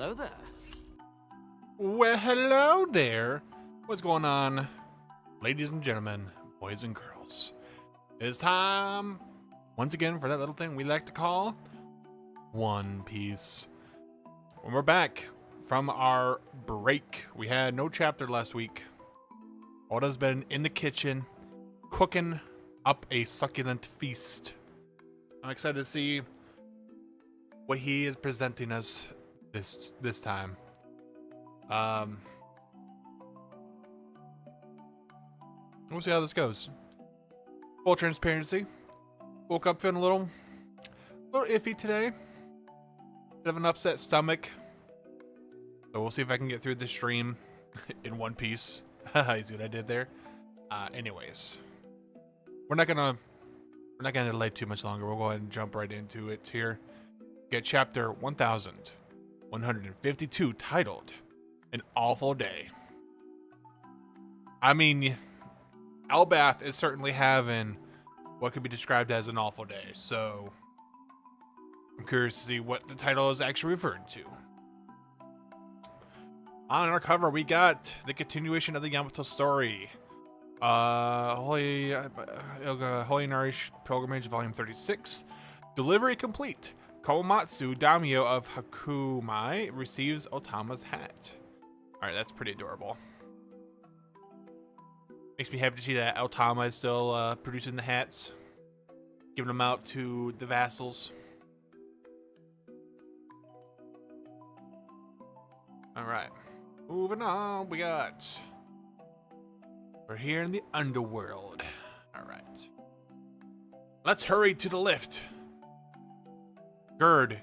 Hello there. Well, hello there. What's going on, ladies and gentlemen, boys and girls? It's time once again for that little thing we like to call One Piece. When we're back from our break, we had no chapter last week. Oda's been in the kitchen cooking up a succulent feast. I'm excited to see what he is presenting us this time. We'll see how this goes. Full transparency. Woke up feeling a little iffy today. Bit of an upset stomach. So we'll see if I can get through this stream in one piece. You see what I did there? Anyways, we're not gonna delay too much longer. We'll go ahead and jump right into it here. Get chapter 1152 titled An Awful Day. I mean, Elbaf is certainly having what could be described as an awful day, so I'm curious to see what the title is actually referring to. On our cover, we got the continuation of the Yamato story. Holy Nourish Pilgrimage, Volume 36. Delivery complete. Komatsu Daimyo of Hakumai receives Otama's hat. Alright, that's pretty adorable. Makes me happy to see that Otama is still producing the hats. Giving them out to the vassals. Alright. Moving on, we're here in the underworld. Alright. Let's hurry to the lift. Gerd,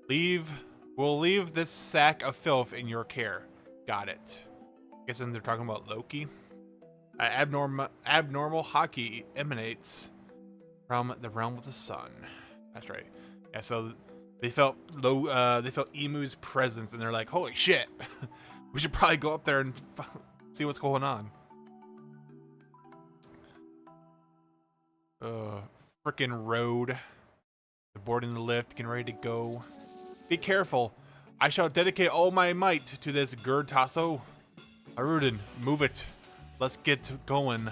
we'll leave this sack of filth in your care. Got it. Guessing they're talking about Loki. Abnormal hockey emanates from the realm of the sun. That's right. Yeah, so they felt Emu's presence, and they're like, "Holy shit, we should probably go up there and see what's going on." Frickin' road. The board in the lift, getting ready to go. Be careful. I shall dedicate all my might to this Gerd Tasso. Aruden, move it. Let's get going.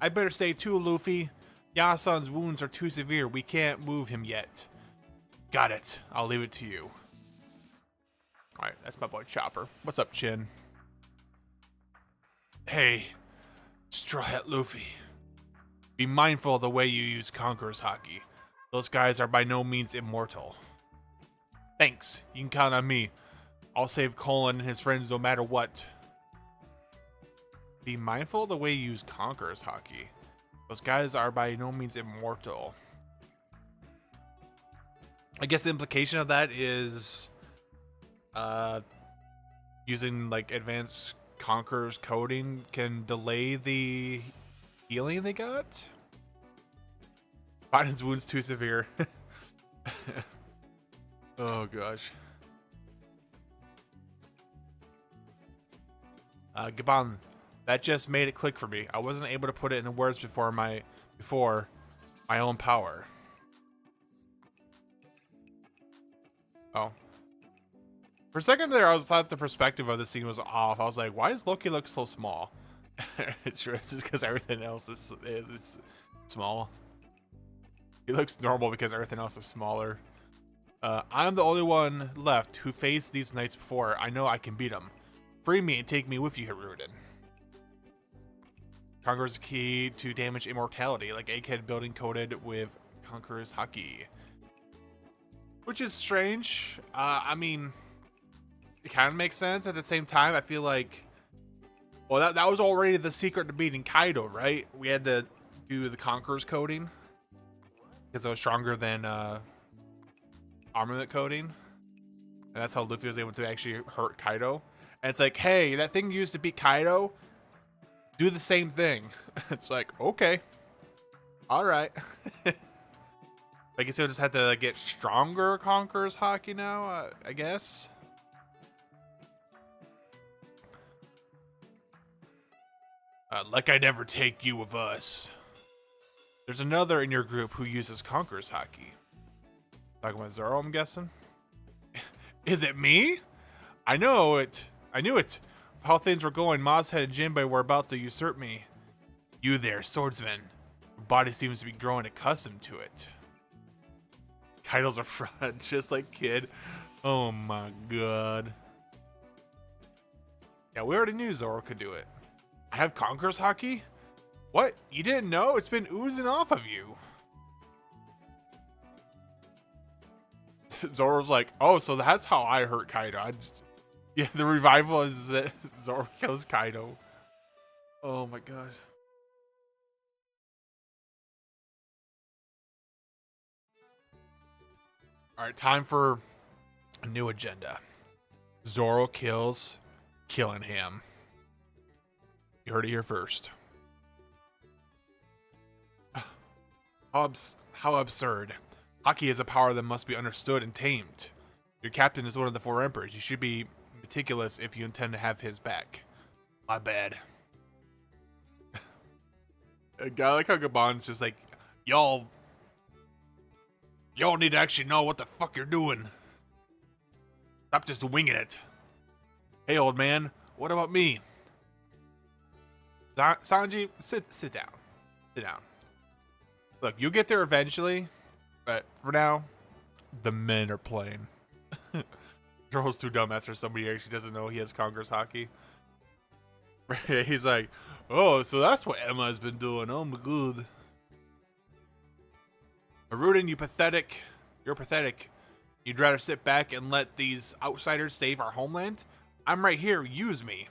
I better say too, Luffy. Yasan's wounds are too severe. We can't move him yet. Got it. I'll leave it to you. Alright, that's my boy Chopper. What's up, Chin? Hey, Straw Hat Luffy. Be mindful of the way you use Conqueror's Haki. Those guys are by no means immortal. Thanks, you can count on me. I'll save Colin and his friends no matter what. Be mindful of the way you use Conqueror's Haki. Those guys are by no means immortal. I guess the implication of that is using like advanced Conqueror's coding can delay the healing they got. Biden's wounds too severe. Oh gosh. Gaban, that just made it click for me. I wasn't able to put it into words before my own power. Oh. For a second there, I thought the perspective of the scene was off. I was like, why does Loki look so small? It's just because everything else is small. He looks normal because everything else is smaller. I'm the only one left who faced these knights before. I know I can beat them. Free me and take me with you, Haruden. Conqueror's key to damage immortality, like Egghead building coded with Conqueror's Haki. Which is strange. I mean, it kind of makes sense. At the same time, I feel like, well, that was already the secret to beating Kaido, right? We had to do the Conqueror's coding because it was stronger than armament coding, and that's how Luffy was able to actually hurt Kaido. And it's like, hey, that thing you used to beat Kaido, do the same thing. It's like, okay, all right. I guess he'll just have to get stronger Conqueror's Haki now, I guess. Like I'd ever take you with us. There's another in your group who uses Conqueror's Haki. Talking about Zoro, I'm guessing? Is it me? I know it. I knew it. How things were going, Mazhead and Jinbei were about to usurp me. You there, swordsman. Your body seems to be growing accustomed to it. Kaido's a fraud, just like Kid. Oh my god. Yeah, we already knew Zoro could do it. I have Conqueror's Haki? What? You didn't know? It's been oozing off of you. Zoro's like, oh, so that's how I hurt Kaido. Yeah, the revival is that Zoro kills Kaido. Oh my god. Alright, time for a new agenda. Zoro kills Killingham. You heard it here first. How absurd. Haki is a power that must be understood and tamed. Your captain is one of the 4 emperors. You should be meticulous if you intend to have his back. My bad. A guy like how Gabon's just like, y'all need to actually know what the fuck you're doing. Stop just winging it. Hey, old man, what about me? Sanji, sit down. Sit down. Look, you'll get there eventually, but for now, the men are playing. Zoro's too dumb after somebody actually doesn't know he has Conqueror's Haki. He's like, oh, so that's what Emma's been doing. Oh my god. Haruden, you pathetic. You're pathetic. You'd rather sit back and let these outsiders save our homeland? I'm right here. Use me.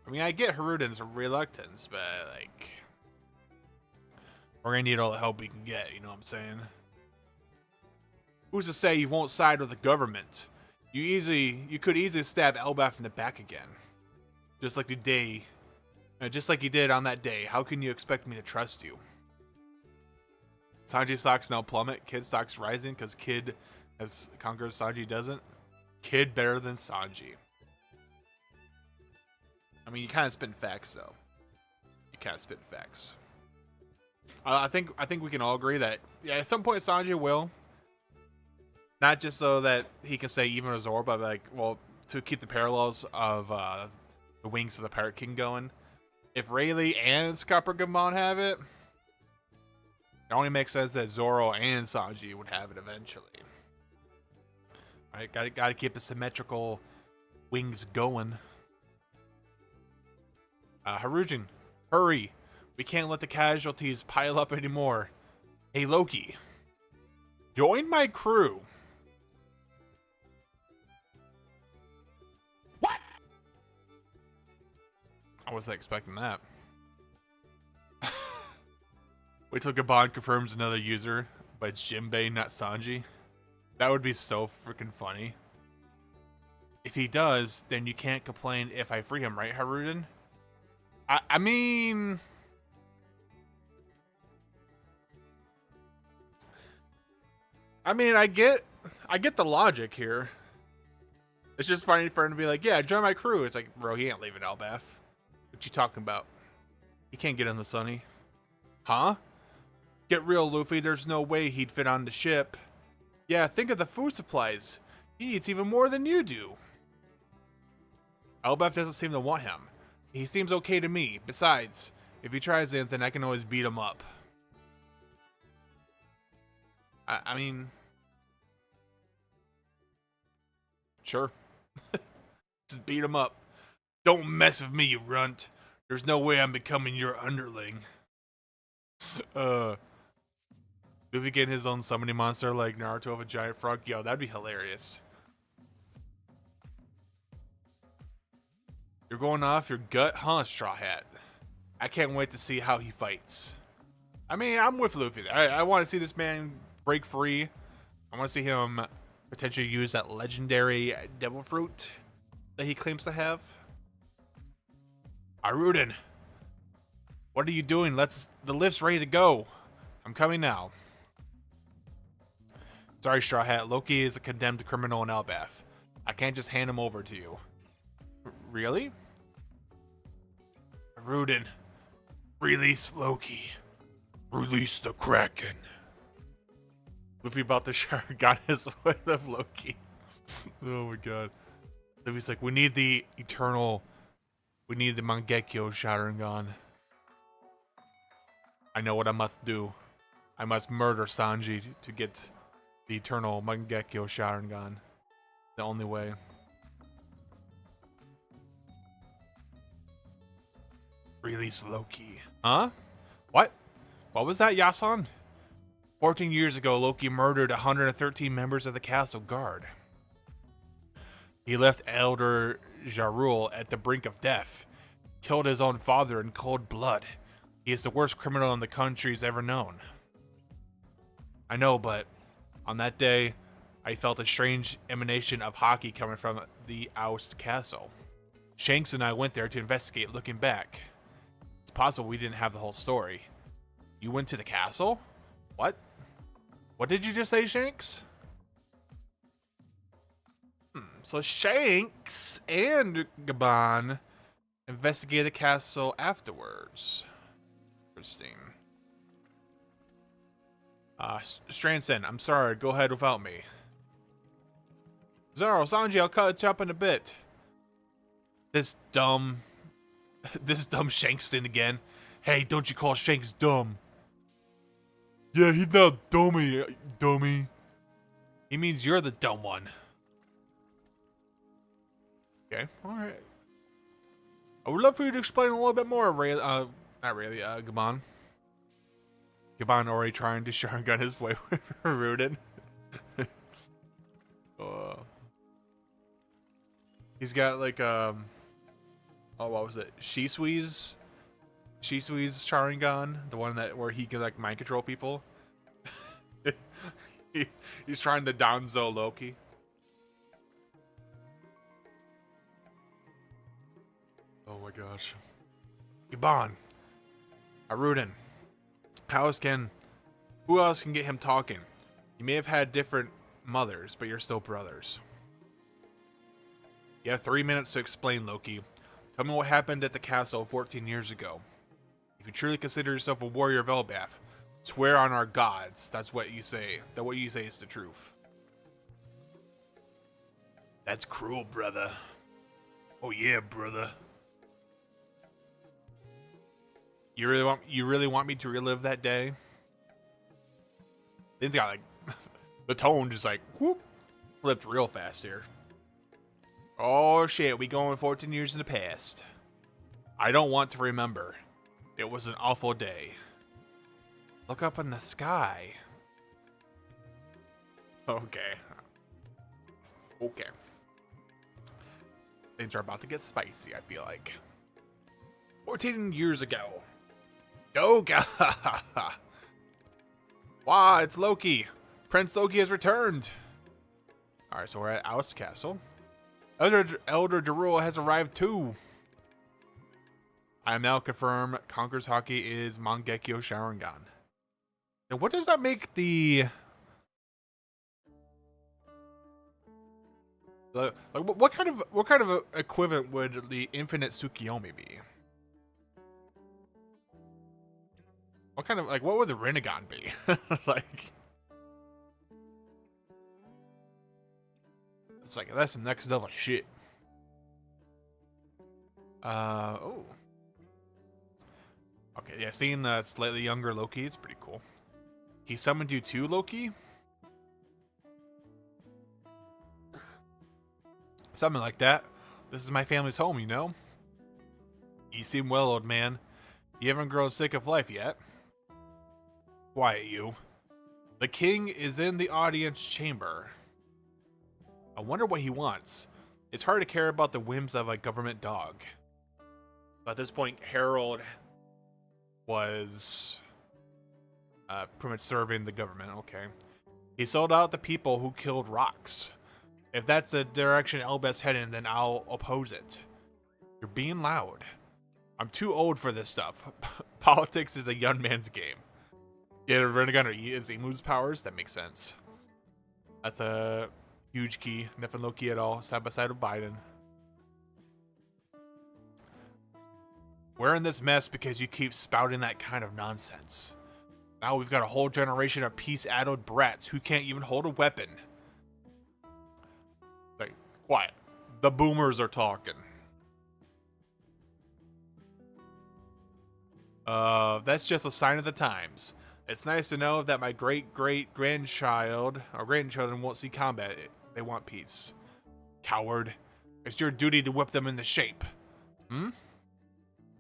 I mean, I get Haruden's reluctance, but, like, we're gonna need all the help we can get, you know what I'm saying? Who's to say you won't side with the government? You could easily stab Elbaf in the back again. Just like you did on that day. How can you expect me to trust you? Sanji stocks now plummet. Kid stocks rising because Kid has conquered, Sanji doesn't. Kid better than Sanji. I mean, you kind of spit facts, though. You kind of spit facts. I think we can all agree that, yeah, at some point Sanji will. Not just so that he can say even with Zoro, but like, well, to keep the parallels of the Wings of the Pirate King going. If Rayleigh and Scupper have it, it only makes sense that Zoro and Sanji would have it eventually. Alright, gotta keep the symmetrical wings going. Harujin, hurry. We can't let the casualties pile up anymore. Hey, Loki. Join my crew. What? I wasn't expecting that. Wait till Gabon confirms another user, but it's Jinbei, not Sanji. That would be so freaking funny. If he does, then you can't complain if I free him, right, Haruden? I mean... I get the logic here. It's just funny for him to be like, yeah, join my crew. It's like, bro, he ain't leaving Elbaf. What you talking about? He can't get in the Sunny. Huh? Get real, Luffy. There's no way he'd fit on the ship. Yeah, think of the food supplies. He eats even more than you do. Elbaf doesn't seem to want him. He seems okay to me. Besides, if he tries it, then I can always beat him up. I mean... Sure. Just beat him up. Don't mess with me, you runt. There's no way I'm becoming your underling. Luffy getting his own summoning monster like Naruto of a giant frog. Yo, that'd be hilarious. You're going off your gut, huh, Straw Hat? I can't wait to see how he fights. I mean, I'm with Luffy. I want to see this man break free. I want to see him potentially use that legendary devil fruit that he claims to have. Haruden, what are you doing? The lift's ready to go. I'm coming now. Sorry, Straw Hat. Loki is a condemned criminal in Elbaf. I can't just hand him over to you. Really? Haruden, Release Loki. Release the Kraken. Luffy about to Sharingan his way of Loki. Oh my god. Luffy's like, we need the eternal. We need the Mangekyo Sharingan. I know what I must do. I must murder Sanji to get the eternal Mangekyo Sharingan. The only way. Release Loki. Huh? What? What was that, Yasan? 14 years ago, Loki murdered 113 members of the castle guard. He left Elder Jarul at the brink of death. Killed his own father in cold blood. He is the worst criminal in the country's ever known. I know, but on that day, I felt a strange emanation of hockey coming from the Oust castle. Shanks and I went there to investigate. Looking back, it's possible we didn't have the whole story. You went to the castle? What? What did you just say, Shanks? So Shanks and Gaban investigated the castle afterwards. Interesting. Stranson, I'm sorry. Go ahead without me. Zoro, Sanji, I'll cut you up in a bit. This dumb Shankston again. Hey, don't you call Shanks dumb. Yeah, he's not dummy. He means you're the dumb one. Okay, alright. I would love for you to explain a little bit more, not really, Gaban. Gaban already trying to Sharingan his way with Rudin. He's got like, oh, what was it? Shisui's Sharingan, the one where he can like mind control people. He's trying to Danzo Loki. Oh my gosh. Gaban. Aruden. Who else can get him talking? You may have had different mothers, but you're still brothers. You have 3 minutes to explain, Loki. Tell me what happened at the castle 14 years ago. If you truly consider yourself a warrior of Elbaf, swear on our gods that's what you say. That what you say is the truth. That's cruel, brother. Oh yeah, brother. You really want me to relive that day? It's got like the tone just like whoop flipped real fast here. Oh shit, we going 14 years in the past. I don't want to remember. It was an awful day. Look up in the sky. Okay. Things are about to get spicy, I feel like. 14 years ago. Oh god. Wow, it's Loki. Prince Loki has returned. Alright, so we're at Oust Castle. Elder Jarul has arrived too. I am now confirmed Conqueror's Haki is Mangekyo Sharingan. And what does that make the... like, what kind of equivalent would the Infinite Tsukiyomi be? What kind of, like, what would the Rinnegan be? Like... it's like, that's some next level shit. Oh. Okay, yeah, seeing the slightly younger Loki is pretty cool. He summoned you too, Loki? Something like that. This is my family's home, you know? You seem well, old man. You haven't grown sick of life yet. Quiet, you. The king is in the audience chamber. I wonder what he wants. It's hard to care about the whims of a government dog. But at this point, Harold was pretty much serving the government. Okay. He sold out the people who killed Rocks. If that's the direction Elbaf's heading, then I'll oppose it. You're being loud. I'm too old for this stuff. Politics is a young man's game. Yeah, Rinnegan or is Imu's powers? That makes sense. That's a huge key. Nothing Loki at all. Side by side with Biden. We're in this mess because you keep spouting that kind of nonsense. Now we've got a whole generation of peace-addled brats who can't even hold a weapon. Like, quiet. The boomers are talking. That's just a sign of the times. It's nice to know that my great-great-grandchild or grandchildren won't see combat. They want peace. Coward. It's your duty to whip them into shape. Hmm?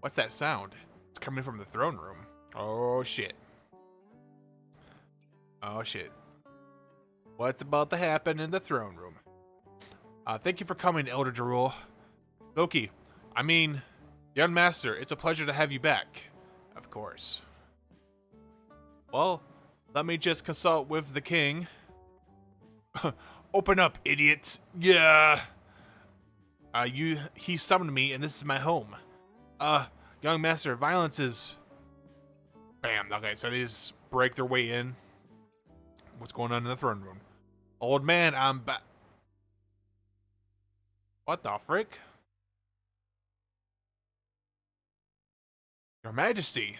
What's that sound? It's coming from the throne room. Oh, shit. Oh, shit. What's about to happen in the throne room? Thank you for coming, Elder Jarul. Loki, I mean, young master, it's a pleasure to have you back. Of course. Well, let me just consult with the king. Open up, idiot. Yeah. He summoned me, and this is my home. Young master, violence is... Bam. Okay, so they just break their way in. What's going on in the throne room? Old man, I'm back. What the frick? Your Majesty.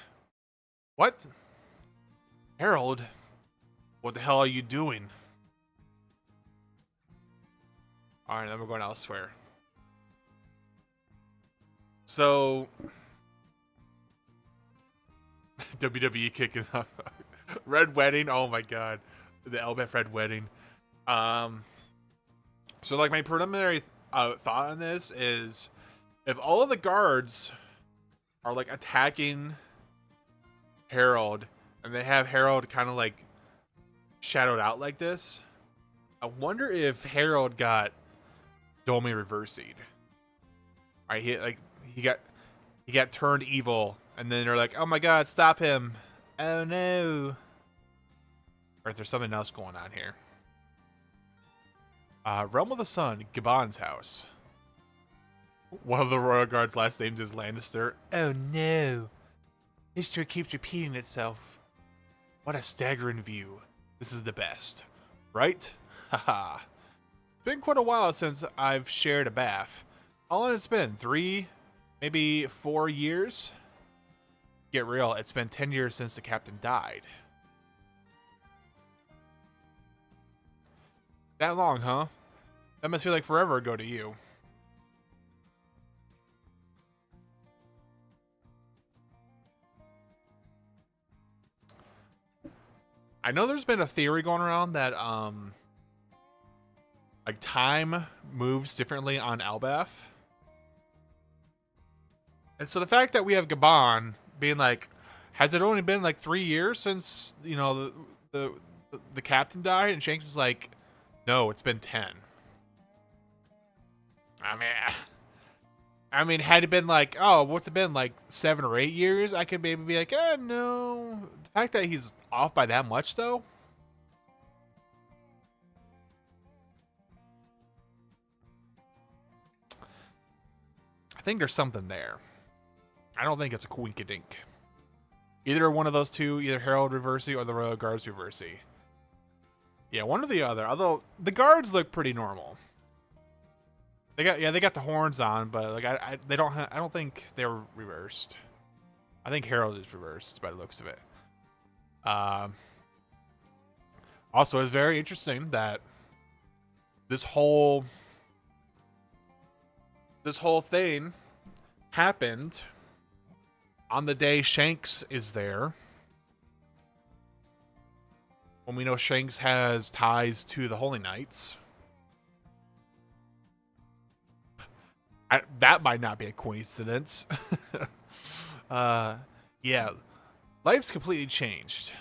What? Harold, what the hell are you doing? Alright, then we're going elsewhere. So... WWE kicking up. Red Wedding, oh my god. The Elbaf Red Wedding. So like my preliminary thought on this is, if all of the guards are like attacking Harold, and they have Harold kind of like shadowed out like this, I wonder if Harold got Domi reversied. Right, he got turned evil, and then they're like, oh my god, stop him. Oh no. Or if there's something else going on here. Realm of the Sun, Gabon's house. One of the royal guards' last names is Lannister. Oh no. History keeps repeating itself. What a staggering view. This is the best. Right? Haha. It's been quite a while since I've shared a bath. How long has it been? 3, maybe 4 years? Get real, it's been 10 years since the captain died. That long, huh? That must feel like forever ago to you. I know there's been a theory going around that like time moves differently on Elbaf. And so the fact that we have Gabon being like, has it only been like 3 years since, you know, the captain died? And Shanks is like, no, it's been 10. I mean, had it been like, oh, what's it been, like 7 or 8 years? I could maybe be like, no. The fact that he's off by that much, though. I think there's something there. I don't think it's a coinkydink. Either one of those two, either Harold Reversey or the Royal Guards Reversey. Yeah, one or the other. Although the guards look pretty normal. They got the horns on, but like I don't think they're reversed. I think Harold is reversed by the looks of it. Also, it's very interesting that this whole thing happened on the day Shanks is there. When we know Shanks has ties to the Holy Knights. That might not be a coincidence. Yeah. Life's completely changed.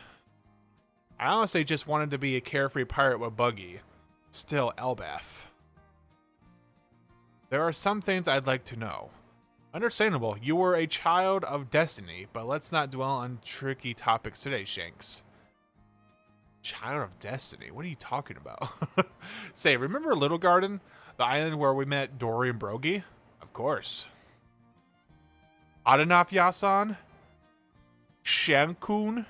I honestly just wanted to be a carefree pirate with Buggy. Still, Elbaf. There are some things I'd like to know. Understandable, you were a child of destiny, but let's not dwell on tricky topics today, Shanks. Child of destiny? What are you talking about? Say, remember Little Garden? The island where we met Dory and Brogy? Of course. Adenaf Yasan? Shankun?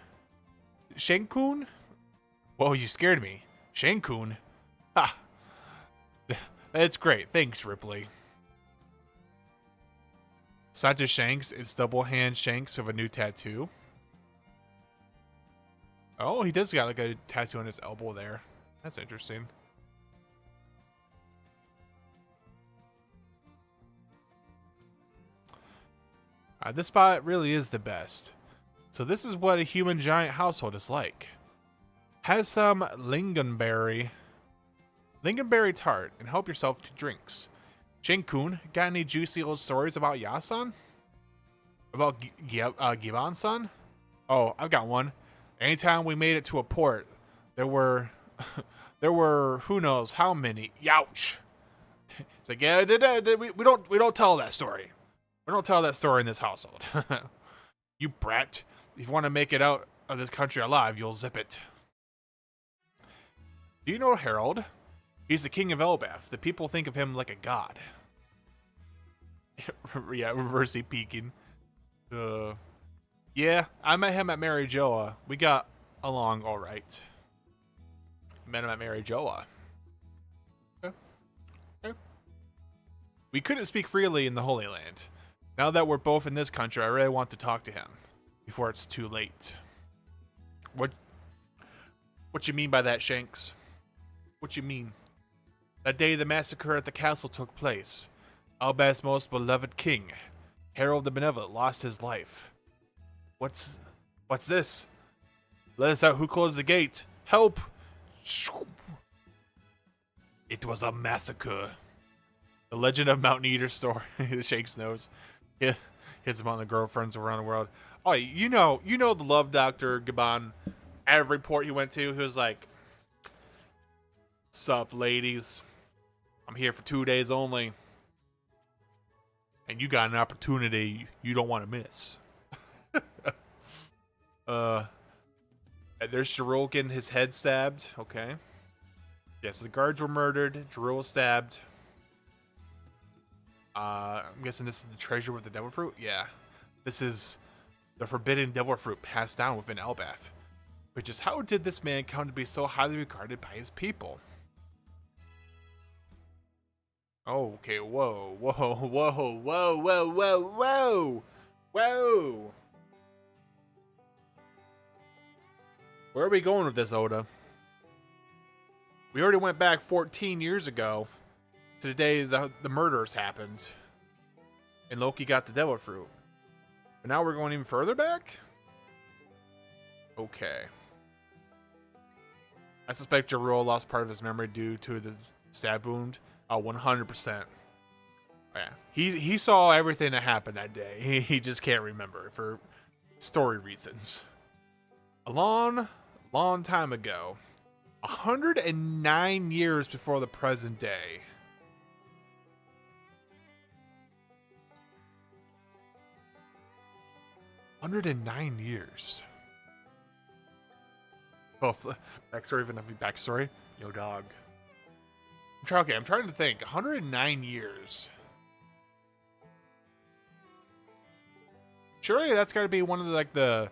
Shankun? Whoa, you scared me. Shankun? Ha! That's great. Thanks, Ripley. Sancha Shanks is double hand Shanks with a new tattoo. Oh, he does got like a tattoo on his elbow there. That's interesting. This spot really is the best. So this is what a human giant household is like. Has some lingonberry tart and help yourself to drinks. Shen-kun, got any juicy old stories about Yasan? About Giban-san? Oh, I've got one. Anytime we made it to a port, there were who knows how many. Youch. It's like, yeah, we don't tell that story. We don't tell that story in this household. You brat. If you want to make it out of this country alive, you'll zip it. Do you know Harold? He's the king of Elbaf. The people think of him like a god. Yeah, reversely peeking. Yeah, I met him at Mary Joa. We got along all right. Met him at Mary Joa. Okay. We couldn't speak freely in the Holy Land. Now that we're both in this country, I really want to talk to him before it's too late. What you mean by that, Shanks? What you mean? That day the massacre at the castle took place. Elbaf's most beloved king, Harold the Benevolent, lost his life. What's this? Let us out. Who closed the gate? Help! It was a massacre. The Legend of Mountain Eater story. Shakes nose. His among the girlfriends around the world. Oh, you know the love doctor Giban. At every port he went to, he was like, "Sup, ladies? I'm here for 2 days only, and you got an opportunity you don't want to miss." There's Jirul getting his head stabbed. Okay. Yes, the guards were murdered. Jirul was stabbed. I'm guessing this is the treasure with the devil fruit? Yeah. This is the forbidden devil fruit passed down within Elbaf. Which is, how did this man come to be so highly regarded by his people? Oh, okay, whoa. Where are we going with this, Oda? We already went back 14 years ago to the day the murders happened. And Loki got the devil fruit. But now we're going even further back? Okay. I suspect Jirul lost part of his memory due to the stab wound. Oh, 100%. Yeah. He saw everything that happened that day. He just can't remember for story reasons. A long time ago. 109 years before the present day. $109. Oh, backstory, even backstory. Yo, dog. I'm trying to think. 109 years. Surely that's got to be one of the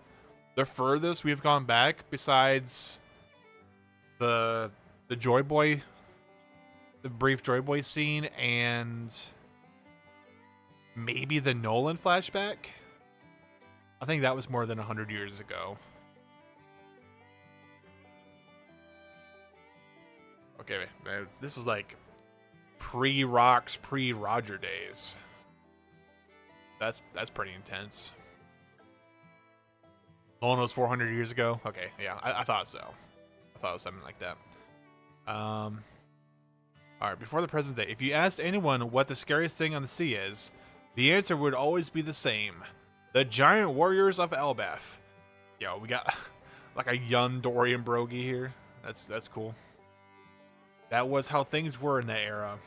furthest we've gone back, besides the Joy Boy, the brief Joy Boy scene, and maybe the Nolan flashback. I think that was more than 100 years ago. Okay, man, this is like pre-Rocks, pre-Roger days. That's pretty intense. Nolan was 400 years ago? Okay, yeah, I thought so. I thought it was something like that. Alright, before the present day, if you asked anyone what the scariest thing on the sea is, the answer would always be the same. The giant warriors of Elbaf. Yo, we got like a young Dorian Broggie here. That's cool. That was how things were in that era.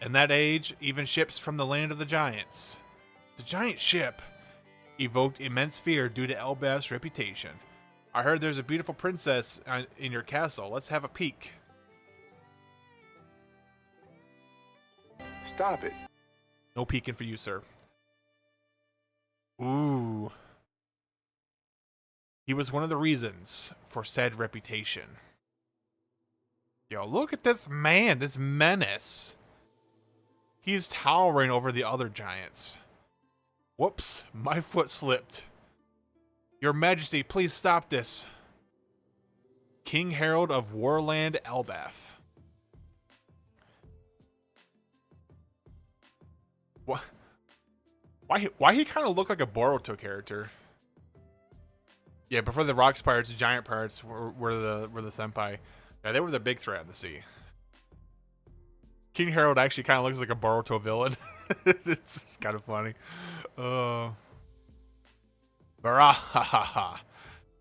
In that age, even ships from the land of the giants. The giant ship evoked immense fear due to Elbaf's reputation. I heard there's a beautiful princess in your castle. Let's have a peek. Stop it. No peeking for you, sir. Ooh. He was one of the reasons for said reputation. Yo, look at this man, this menace. He's towering over the other giants. Whoops, my foot slipped. Your Majesty, please stop this. King Harold of Warland Elbaf. What? Why he kind of look like a Boruto character? Yeah, before the Rocks Pirates, the Giant Pirates were the senpai. Yeah, they were the big threat in the sea. King Harold actually kind of looks like a Boruto villain. It's kind of funny. Barahaha.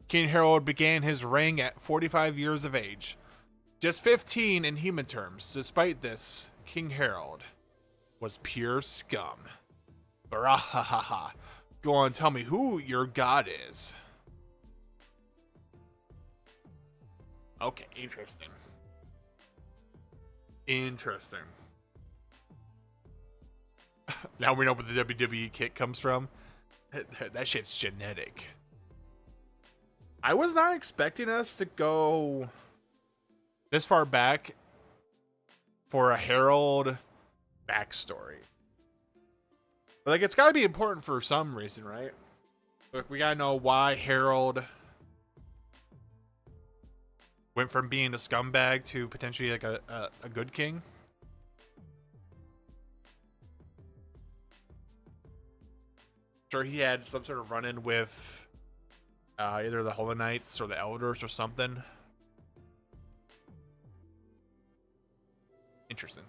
King Harold began his reign at 45 years of age. Just 15 in human terms. Despite this, King Harold was pure scum. Barahaha. Go on, tell me who your god is. Okay, interesting. Interesting. Now we know where the WWE kick comes from. That shit's genetic. I was not expecting us to go this far back for a Harold backstory. But like, it's got to be important for some reason, right? Like, we gotta know why Harold went from being a scumbag to potentially like a good king. Sure, he had some sort of run-in with either the Holy Knights or the Elders or something. Interesting.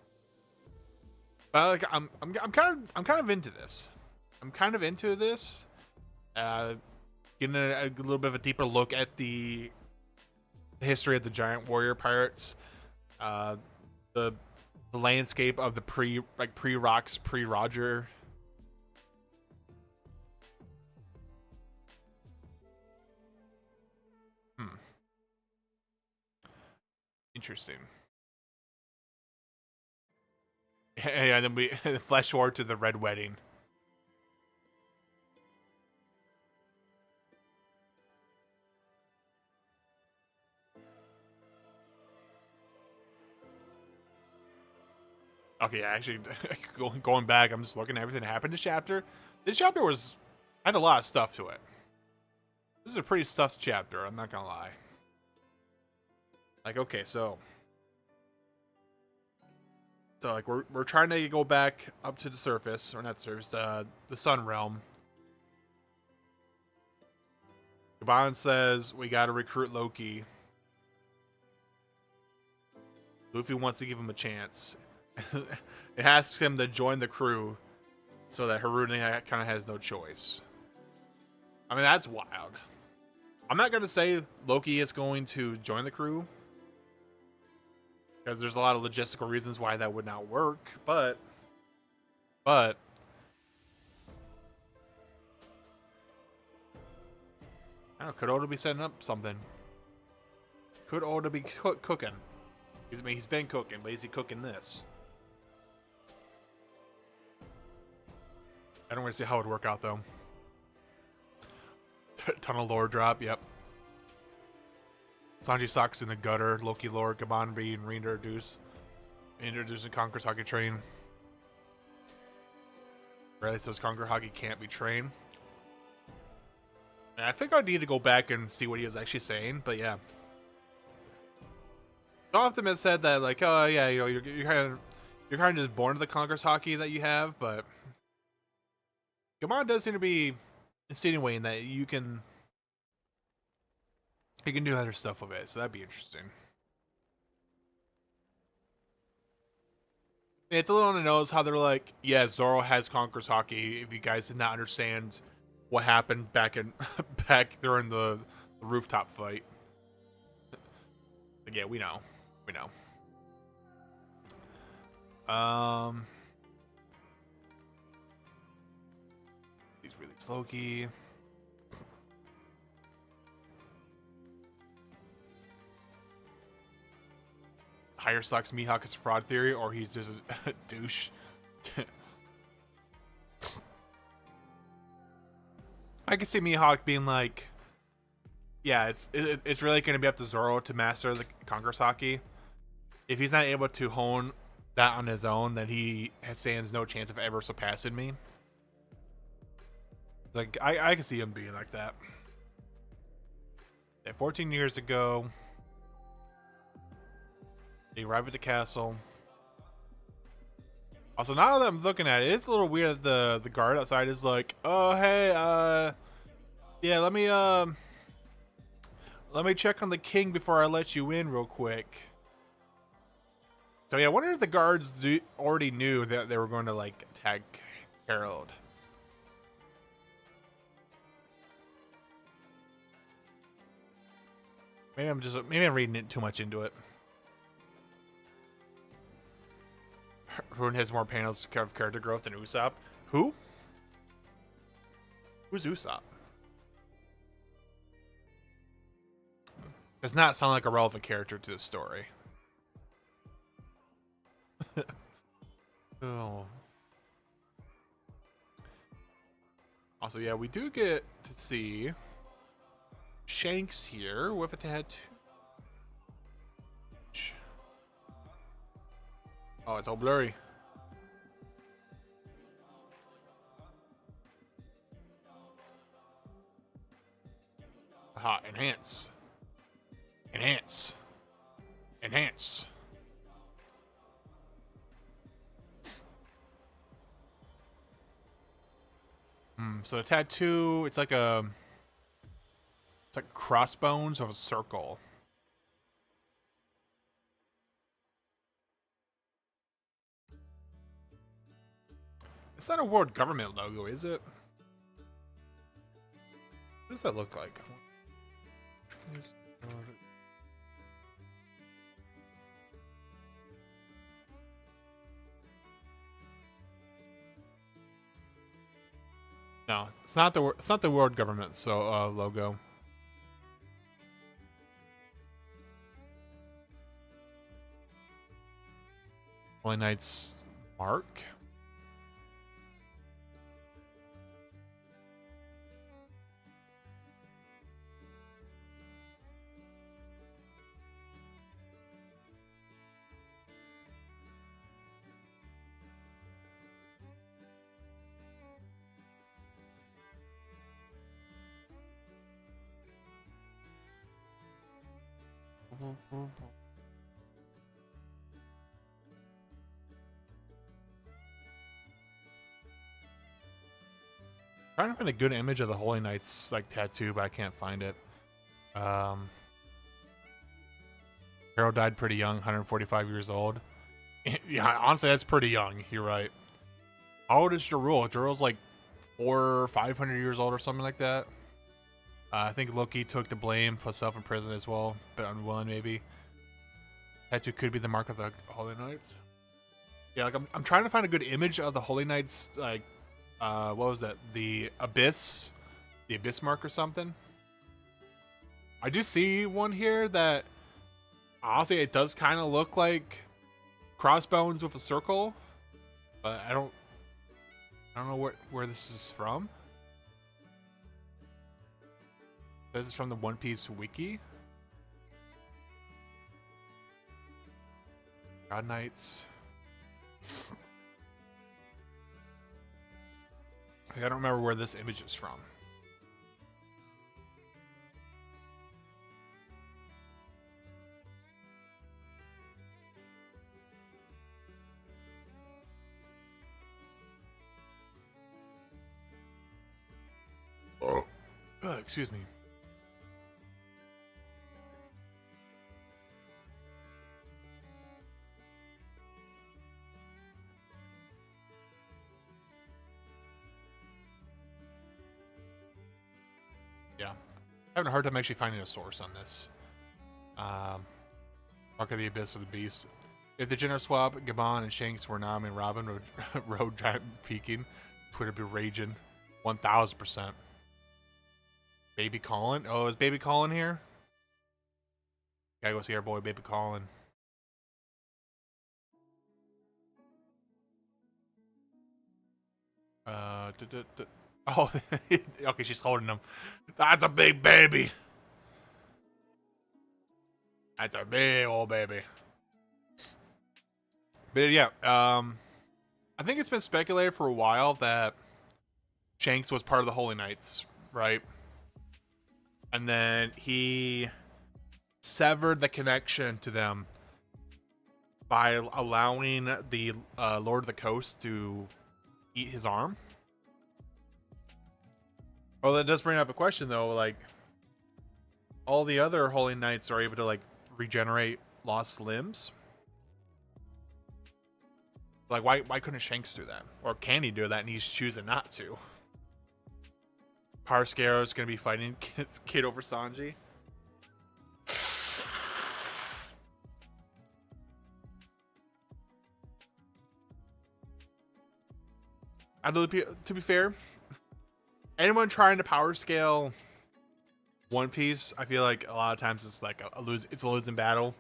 Like, I'm kind of into this. I'm kind of into this. Getting a little bit of a deeper look at the history of the giant warrior pirates, the landscape of the pre-Rocks, pre-Roger. Interesting. Yeah, and then we flash forward to the Red Wedding. Okay, actually, going back, I'm just looking at everything that happened this chapter. This chapter had a lot of stuff to it. This is a pretty stuffed chapter, I'm not gonna lie. Like, okay, so like we're trying to go back up to the surface, or not surface, the Sun Realm. Gaban says we gotta recruit Loki. Luffy wants to give him a chance. It asks him to join the crew so that Haruna kind of has no choice. I mean, that's wild. I'm not going to say Loki is going to join the crew, because there's a lot of logistical reasons why that would not work, but I don't know, could Oda be setting up something? Could Oda be cooking? He's been cooking, but is he cooking this? I don't want to see how it would work out, though. Tunnel lore drop, yep. Sanji Socks in the gutter, Loki lore, Gaban being reintroduced. Introducing Conqueror's Hockey Train. Riley says Conqueror Hockey can't be trained. And I think I need to go back and see what he was actually saying, but yeah. Optimus said that, like, oh yeah, you know, you're kind of just born to the Conqueror's Hockey that you have, but Gaban does seem to be insinuating that you can do other stuff with it, so that'd be interesting. It's a little on the nose how they're like, yeah, Zoro has Conqueror's Hockey. If you guys did not understand what happened back during the rooftop fight, but yeah, we know. He's released Loki. Hire sucks Mihawk is a fraud theory, or he's just a douche. I can see Mihawk being like, yeah, it's really going to be up to Zoro to master the Conqueror's Hockey. If he's not able to hone that on his own, then he stands no chance of ever surpassing me. Like, I can see him being like that. Yeah, 14 years ago, they arrive at the castle. Also, now that I'm looking at it, it's a little weird that the guard outside is like, oh, hey, yeah, let me check on the king before I let you in real quick. So yeah, I wonder if the guards already knew that they were going to like attack Harold. Maybe I'm reading it too much into it. Rune has more panels of character growth than Usopp. Who? Who's Usopp? Does not sound like a relevant character to the story. Oh. Also, yeah, we do get to see Shanks here with a tattoo. Oh, it's all blurry. Aha, enhance. Enhance. Enhance. So the tattoo, it's like crossbones of a circle. It's not a world government logo, is it? What does that look like? No, it's not the world government logo. Holy Knight's mark. Trying to find a good image of the Holy Knight's like tattoo, but I can't find it. Harold died pretty young, 145 years old. Yeah, honestly, that's pretty young. You're right. How old is Jarul? Jarul's like 400 or 500 years old or something like that. I think Loki took the blame, put self in prison as well, but unwilling maybe. Tattoo could be the mark of the Holy Knights. Yeah, like I'm trying to find a good image of the Holy Knights, like, what was that? The Abyss mark or something. I do see one here that, honestly, it does kind of look like crossbones with a circle, but I don't know where this is from. This is from the One Piece wiki. God Knights. I don't remember where this image is from. Excuse me. Yeah. Having a hard time actually finding a source on this. Mark of the Abyss of the Beast. If the gender swap, Gabon and Shanks were Nami and Robin road giant peaking, Twitter be raging. 1000%. Baby Colin? Oh, is Baby Colin here? Gotta go see our boy Baby Colin. Oh, okay, she's holding him. That's a big baby. That's a big old baby. But yeah, I think it's been speculated for a while that Shanks was part of the Holy Knights, right? And then he severed the connection to them by allowing the Lord of the Coast to eat his arm. Well, that does bring up a question, though. Like, all the other Holy Knights are able to, like, regenerate lost limbs. Like, why couldn't Shanks do that? Or can he do that and he's choosing not to? Parscaro is going to be fighting Kid over Sanji. To be fair, anyone trying to power scale One Piece, I feel like a lot of times it's like a losing battle.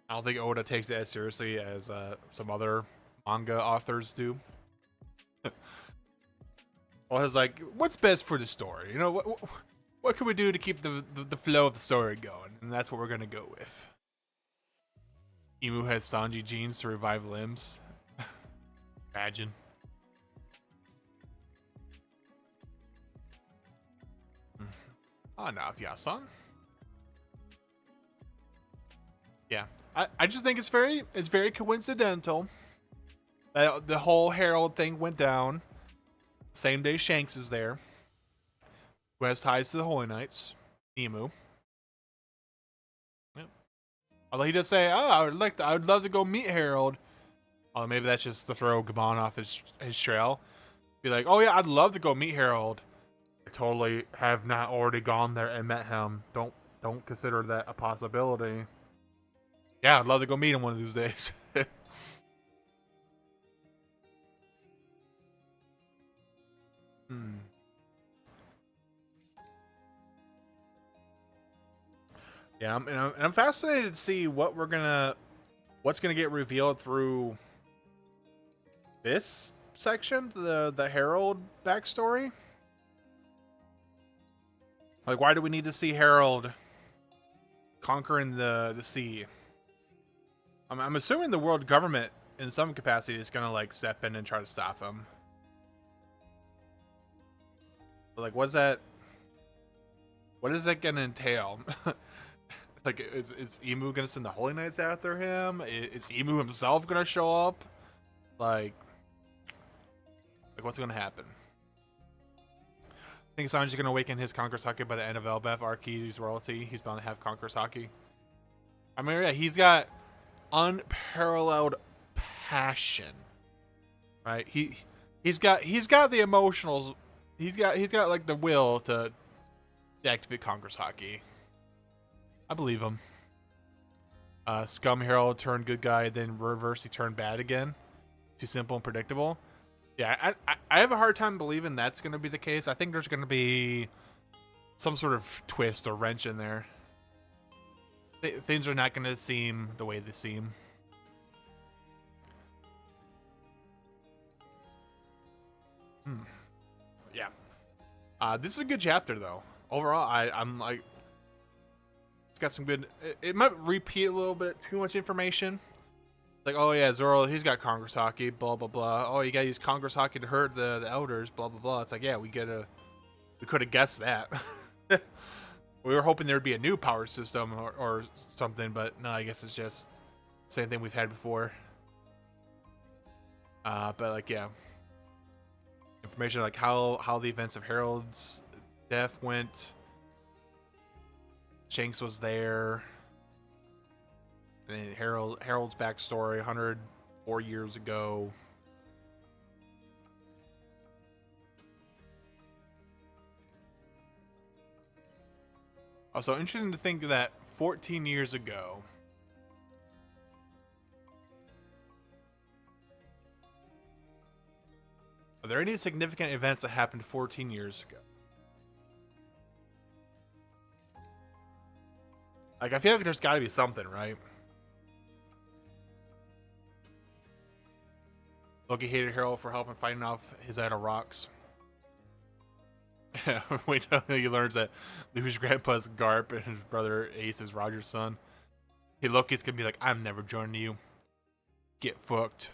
I don't think Oda takes it as seriously as some other manga authors do. Well, it's like, what's best for the story? You know, what can we do to keep the flow of the story going? And that's what we're gonna go with. Imu has Sanji genes to revive limbs. Imagine. Oh, no, yeah, son. Yeah, I just think it's very coincidental that the whole Herald thing went down. Same day Shanks is there, who has ties to the Holy Knights, Imu. Yep. Although he does say, "Oh, I would love to go meet Herald." Oh, maybe that's just to throw Gabon off his trail. Be like, "Oh yeah, I'd love to go meet Herald." I totally have not already gone there and met him. Don't consider that a possibility. Yeah, I'd love to go meet him one of these days. Yeah, I'm fascinated to see what's gonna get revealed through this section, the Herald backstory. Like, why do we need to see Herald conquering the sea? I'm assuming the world government in some capacity is gonna like step in and try to stop him. But like, what is that gonna entail? Like, is Imu gonna send the Holy Knights after him? Is Imu himself gonna show up? Like what's gonna happen? I think Sanji's gonna awaken his Conqueror's Haki by the end of Elbaf arc. He's royalty. He's bound to have Conqueror's Haki. I mean, yeah, he's got unparalleled passion, right? He's got the emotionals. He's got like the will to activate Conqueror's Haki. I believe him. Scum Herald turned good guy, then reverse he turned bad again. Too simple and predictable. Yeah, I have a hard time believing that's going to be the case. I think there's going to be some sort of twist or wrench in there. Things are not going to seem the way they seem. Yeah. This is a good chapter, though. Overall, I'm like... It's got some good... It might repeat a little bit too much information. Like, oh yeah, Zoro, he's got Conqueror's Haki, blah, blah, blah. Oh, you gotta use Conqueror's Haki to hurt the elders, blah, blah, blah. It's like, yeah, we could have guessed that. We were hoping there'd be a new power system or something, but no, I guess it's just the same thing we've had before. But like, yeah. Information like how the events of Herald's death went. Shanks was there. And Harold's backstory 104 years ago. Also, interesting to think that 14 years ago, are there any significant events that happened 14 years ago? Like, I feel like there's got to be something, right? Loki hated Harold for helping fighting off his idol rocks. Wait till he learns that Luffy's grandpa's Garp and his brother Ace is Roger's son. Hey, Loki's gonna be like, I'm never joining you. get fucked.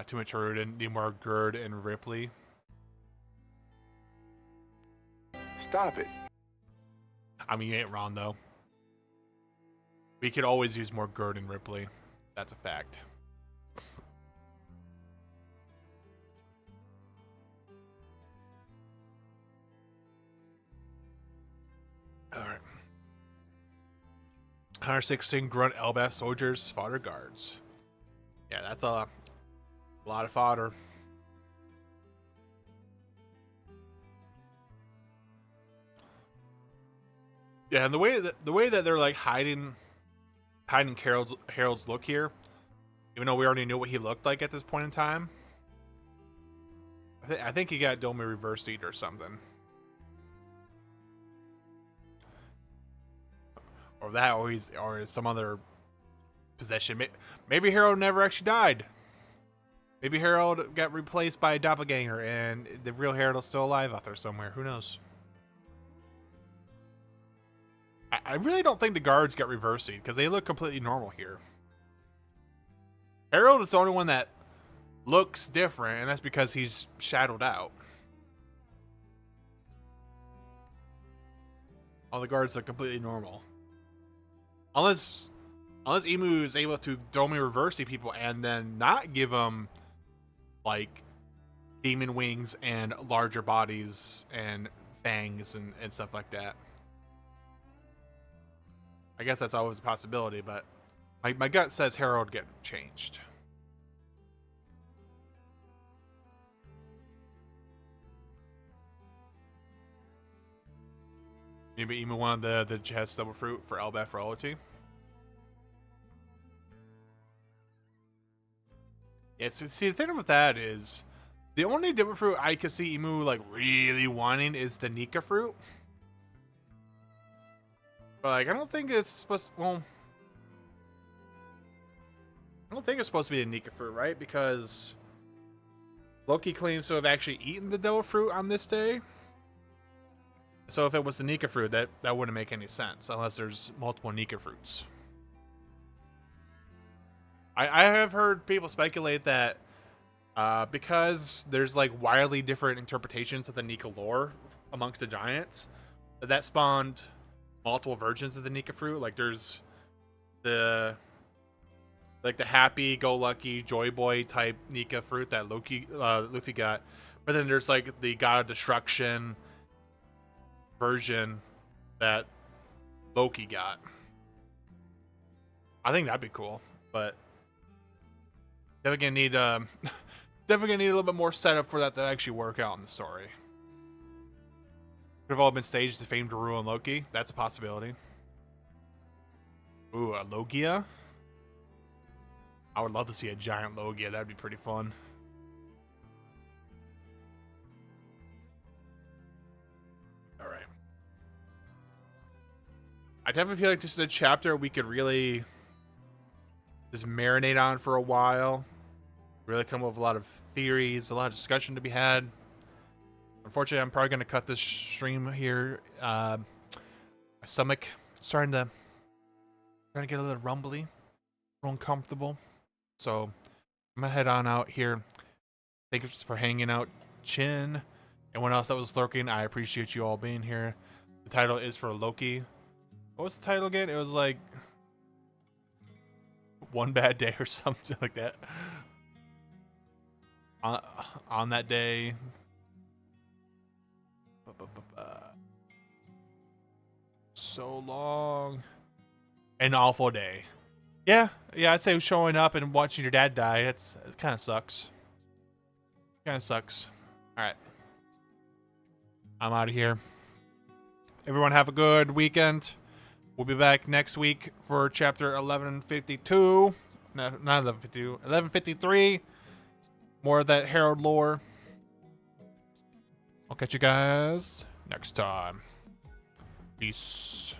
Too much Haruden, need more Gerd and Ripley. Stop it. I mean, you ain't wrong though. We could always use more Gerd and Ripley. That's a fact. Alright. 116 grunt Elbaf soldiers, fodder guards. Yeah, that's a lot of fodder. Yeah, and the way that they're like hiding Harold's look here, even though we already knew what he looked like at this point in time. I think he got Domi reversed or something. Or that, or some other possession. Maybe Harold never actually died. Maybe Harold got replaced by a doppelganger, and the real Harold is still alive out there somewhere. Who knows? I really don't think the guards get reversed because they look completely normal here. Harold is the only one that looks different, and that's because he's shadowed out. All the guards look completely normal. Unless Emu is able to Domi reverse people and then not give them like demon wings and larger bodies and fangs and stuff like that. I guess that's always a possibility, but my gut says Harold get changed. Maybe Emu wanted the chest double fruit for Elbaf royalty. Yeah, see, the thing with that is the only double fruit I could see Emu like really wanting is the Nika fruit. But like, I don't think it's supposed to, well, I don't think it's supposed to be a Nika fruit, right? Because Loki claims to have actually eaten the devil fruit on this day. So if it was the Nika fruit, that wouldn't make any sense unless there's multiple Nika fruits. I have heard people speculate that because there's like wildly different interpretations of the Nika lore amongst the giants, that spawned multiple versions of the Nika fruit. Like there's the happy-go-lucky joy boy type Nika fruit that Luffy got, but then there's like the God of Destruction version that Loki got. I think that'd be cool, but definitely gonna need a little bit more setup for that to actually work out in the story. Could have all been staged to fame Daru and Loki. That's a possibility. Ooh, a Logia. I would love to see a giant Logia. That'd be pretty fun. All right. I definitely feel like this is a chapter we could really just marinate on for a while. Really come up with a lot of theories, a lot of discussion to be had. Unfortunately, I'm probably going to cut this stream here. My stomach starting to get a little rumbly, a little uncomfortable. So I'm going to head on out here. Thank you for hanging out, Chin. Anyone else that was lurking, I appreciate you all being here. The title is for Loki. What was the title again? It was like One Bad Day or something like that. On that day. So long. An awful day. Yeah, I'd say showing up and watching your dad die, it kind of sucks. Kind of sucks. All right. I'm out of here. Everyone have a good weekend. We'll be back next week for chapter 1152. No, not 1152. 1153. More of that Harold lore. I'll catch you guys next time. Peace.